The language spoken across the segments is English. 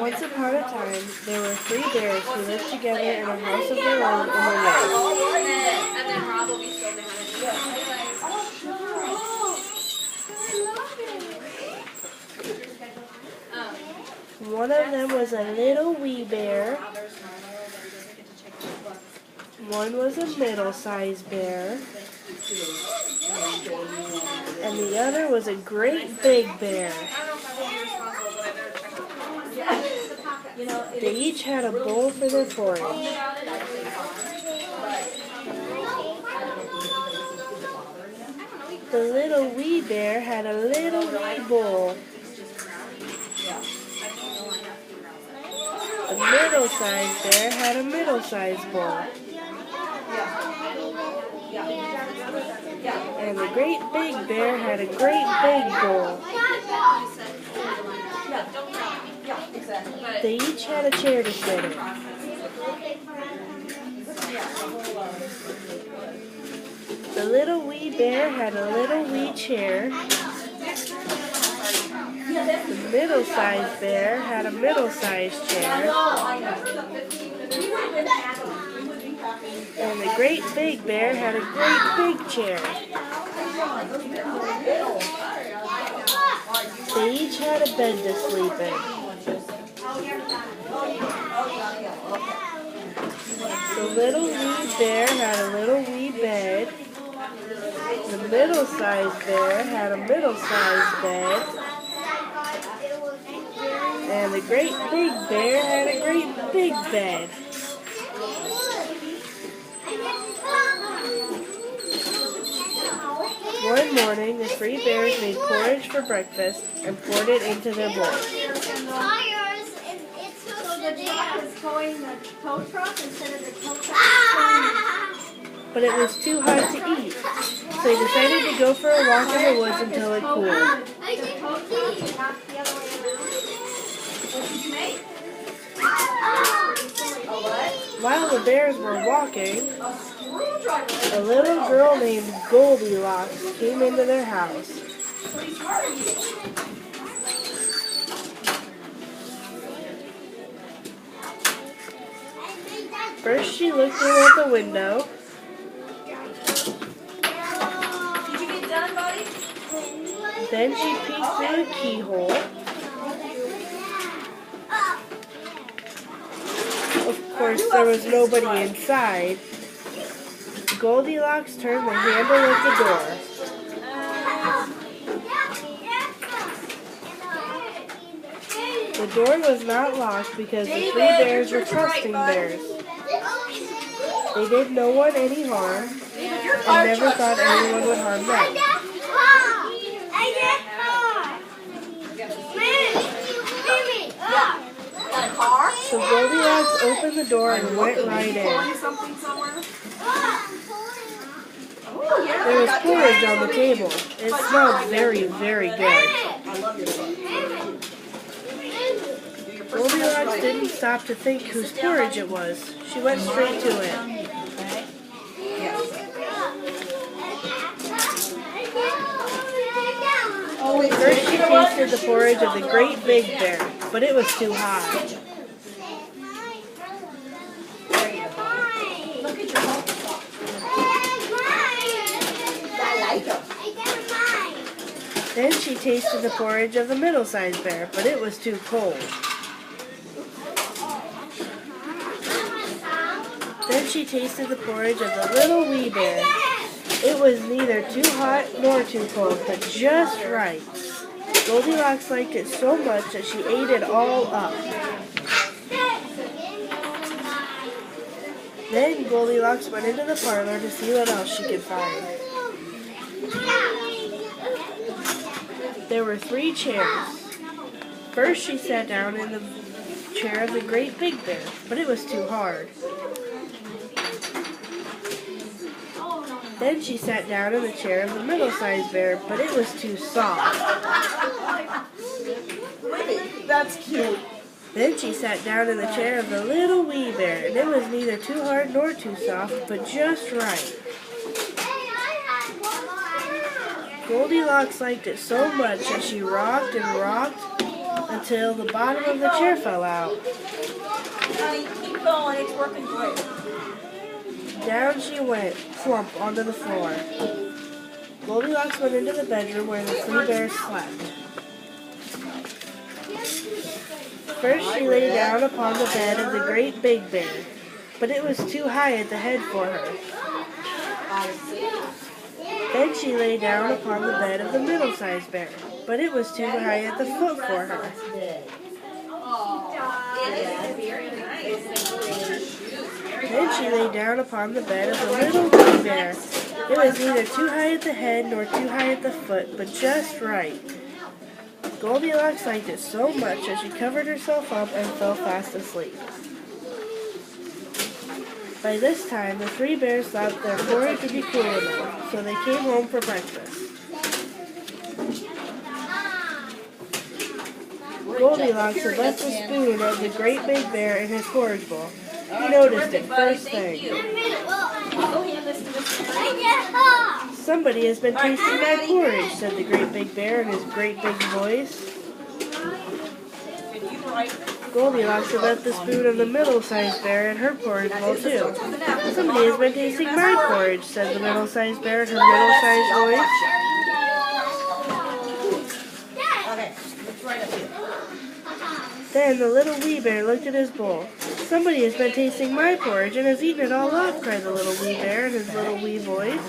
Once upon a time, there were three bears who lived together in a house of their own in the woods. And then Rob will be still behind One of them was a little wee bear. One was a middle-sized bear. And the other was a great big bear. They each had a bowl for their porridge. The little wee bear had a little wee bowl. The middle-sized bear had a middle-sized bowl. And the great big bear had a great big bowl. They each had a chair to sit in. The little wee bear had a little wee chair. The middle-sized bear had a middle-sized chair. And the great big bear had a great big chair. They each had a bed to sleep in. The little wee bear had a little wee bed. The middle-sized bear had a middle-sized bed. And the great big bear had a great big bed. One morning, the three bears made porridge for breakfast and poured it into their bowls. But it was too hot to eat, so they decided to go for a walk in the woods until it cooled. While the bears were walking, a little girl named Goldilocks came into their house. First she looked in at the window. Did you get done, buddy? Then she peeked through the keyhole. Of course, there was nobody inside. Goldilocks turned the handle of the door. The door was not locked because the three bears were trusting bears. They did no one any harm and never thought anyone would harm them. So Goldilocks opened the door and went right in. There was porridge on the table. It smelled very, very good. Goldilocks didn't stop to think whose porridge it was. She went straight to it. First she tasted the porridge of the great big bear, but it was too hot. Then she tasted the porridge of the middle-sized bear, but it was too cold. Then she tasted the porridge of the little wee bear. It was neither too hot nor too cold, but just right. Goldilocks liked it so much that she ate it all up. Then Goldilocks went into the parlor to see what else she could find. There were three chairs. First she sat down in the chair of the great big bear, but it was too hard. Then she sat down in the chair of the middle-sized bear, but it was too soft. That's cute. Then she sat down in the chair of the little wee bear, and it was neither too hard nor too soft, but just right. Goldilocks liked it so much that she rocked and rocked until the bottom of the chair fell out. Honey, keep going. It's working great. Down she went, plump onto the floor. Goldilocks went into the bedroom where the three bears slept. First she lay down upon the bed of the great big bear, but it was too high at the head for her. Then she lay down upon the bed of the middle-sized bear, but it was too high at the foot for her. Then she lay down upon the bed of the little wee bear. It was neither too high at the head nor too high at the foot, but just right. Goldilocks liked it so much that she covered herself up and fell fast asleep. By this time, the three bears thought their porridge would be cool enough, so they came home for breakfast. Goldilocks had left the spoon of the great big bear in his porridge bowl. He noticed it first thing. Somebody has been tasting my porridge, said the great big bear in his great big voice. Goldilocks had left the spoon of the middle-sized bear in her porridge bowl too. Somebody has been tasting my porridge, said the middle-sized bear in her middle-sized voice. Okay, it's right up here. Then the little wee bear looked at his bowl. Somebody has been tasting my porridge and has eaten it all off, cried the little wee bear in his little wee voice.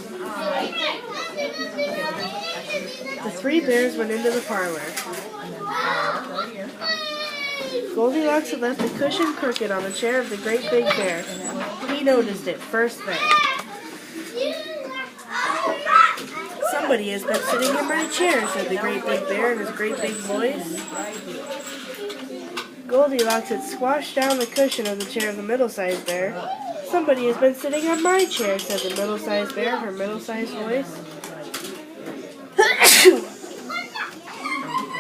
The three bears went into the parlor. Goldilocks had left the cushion crooked on the chair of the great big bear. He noticed it first thing. Somebody has been sitting in my chair, said the great big bear in his great big voice. Goldilocks had squashed down the cushion of the chair of the middle-sized bear. Somebody has been sitting on my chair, said the middle-sized bear in her middle-sized voice.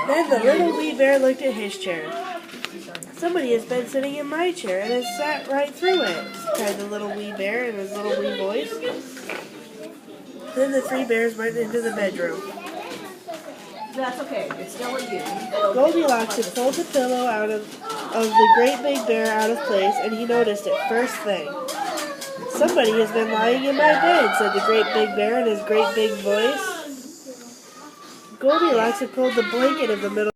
Then the little wee bear looked at his chair. Somebody has been sitting in my chair and has sat right through it, cried the little wee bear in his little wee voice. Then the three bears went into the bedroom. That's okay. It's still a you. Goldilocks had pulled the pillow out of the great big bear out of place, and he noticed it first thing. Somebody has been lying in my bed, said the great big bear in his great big voice. Goldilocks had pulled the blanket of the middle